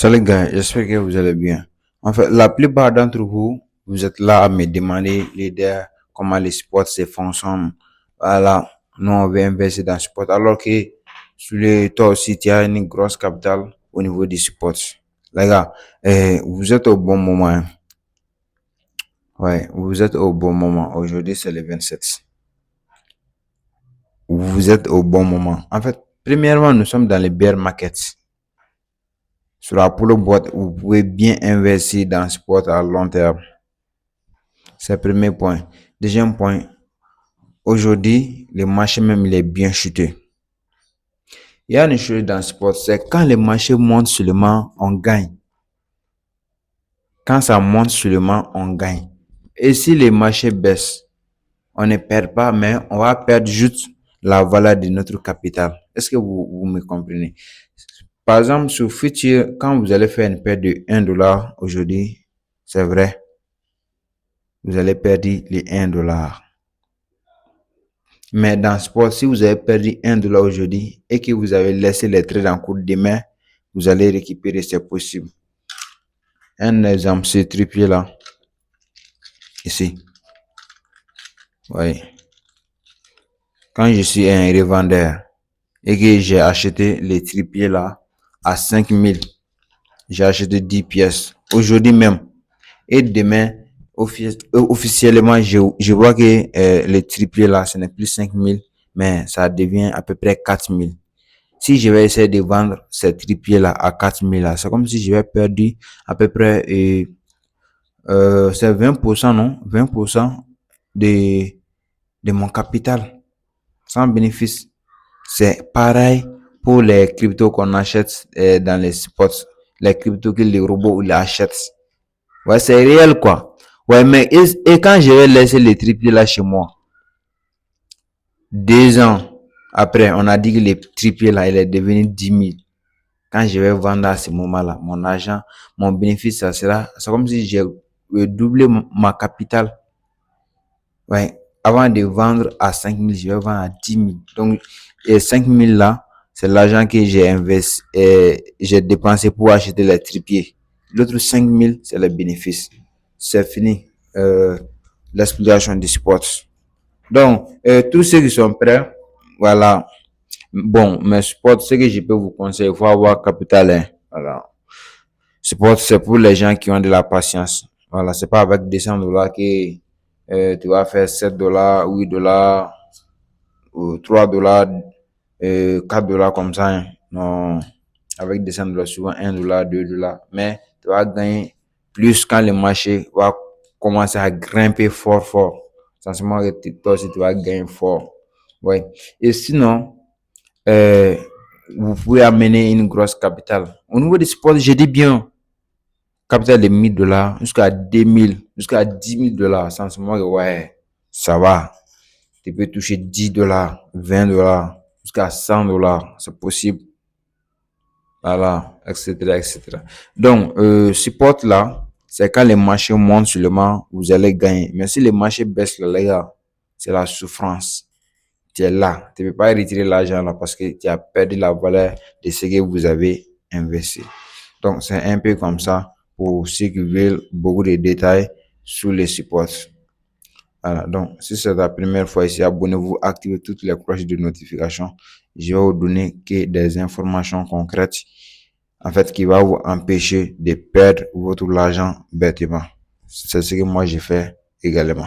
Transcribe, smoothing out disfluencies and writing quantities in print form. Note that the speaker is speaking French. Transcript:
Salut les gars, j'espère que vous allez bien. En fait, la plupart d'entre vous, vous êtes là à me demander l'idée comment les sports se fonctionnent. Voilà, nous on veut investir dans le sport alors que toi aussi tu as une grosse capitale au niveau du sport. Les gars, vous êtes au bon moment, hein. Ouais, vous êtes au bon moment. Aujourd'hui c'est le 27. Vous êtes au bon moment. En fait, premièrement, nous sommes dans les bear markets. Sur la polo boîte, vous pouvez bien investir dans le sport à long terme. C'est le premier point. Deuxième point, aujourd'hui, le marché même il est bien chuté. Il y a une chose dans le sport, c'est quand le marché monte seulement, on gagne. Quand ça monte seulement, on gagne. Et si le marché baisse, on ne perd pas, mais on va perdre juste la valeur de notre capital. Est-ce que vous me comprenez? Par exemple, sur Future, quand vous allez faire une perte de 1$ aujourd'hui, c'est vrai, vous allez perdre les 1$. Mais dans le sport, si vous avez perdu 1$ aujourd'hui et que vous avez laissé les trades en cours demain, vous allez récupérer, c'est possible. Un exemple, ce tripier là, ici. Oui. Quand je suis un revendeur et que j'ai acheté les tripiers là à 5000, j'ai acheté 10 pièces aujourd'hui même. Et demain, officiellement, je vois que les tripiers là, ce n'est plus 5000, mais ça devient à peu près 4000. Si je vais essayer de vendre ces tripiers là à 4000 là, c'est comme si je vais perdre à peu près, c'est 20%, non? 20% de, de mon capital sans bénéfice. C'est pareil pour les cryptos qu'on achète dans les spots. Les cryptos que les robots ils achètent. Ouais, c'est réel quoi. Ouais, mais et quand je vais laisser les tripiers là chez moi, 2 ans après, on a dit que les tripiers là, il est devenu 10 000. Quand je vais vendre à ce moment-là, mon argent, mon bénéfice, ça sera, c'est comme si j'ai doublé ma capitale. Ouais. Avant de vendre à 5000, je vais vendre à 10 000. Donc, et 5000 là, c'est l'argent que j'ai investi, j'ai dépensé pour acheter les tripiers. L'autre 5000, c'est le bénéfice. C'est fini, l'explication du sport. Donc, tous ceux qui sont prêts, voilà. Bon, mais sport, ce que je peux vous conseiller, il faut avoir capital, hein. Voilà. Sport, c'est pour les gens qui ont de la patience. Voilà, c'est pas avec 200$ que tu vas faire 7$, 8$, ou 3$, 4$ comme ça, hein. Non, avec 200$, souvent 1$, 2$. Mais tu vas gagner plus quand le marché va commencer à grimper fort, fort. Sincèrement, toi aussi, tu vas gagner fort. Ouais. Et sinon, euh, vous pouvez amener une grosse capitale. Au niveau du sport, je dis bien, capital de 1000$ jusqu'à 2000, jusqu'à 10 000$. Sincèrement, ouais, ça va. Tu peux toucher 10$, 20$, jusqu'à 100$. C'est possible. Voilà, etc., etc. Donc, support là, c'est quand les marchés montent seulement, vous allez gagner. Mais si les marchés baissent, là, les gars, c'est la souffrance. Tu es là. Tu ne peux pas retirer l'argent là parce que tu as perdu la valeur de ce que vous avez investi. Donc, c'est un peu comme ça pour ceux qui veulent beaucoup de détails sur les supports. Voilà. Donc, si c'est la première fois ici, abonnez-vous, activez toutes les cloches de notification. Je vais vous donner que des informations concrètes, en fait, qui va vous empêcher de perdre votre argent bêtement. C'est ce que moi j'ai fait également.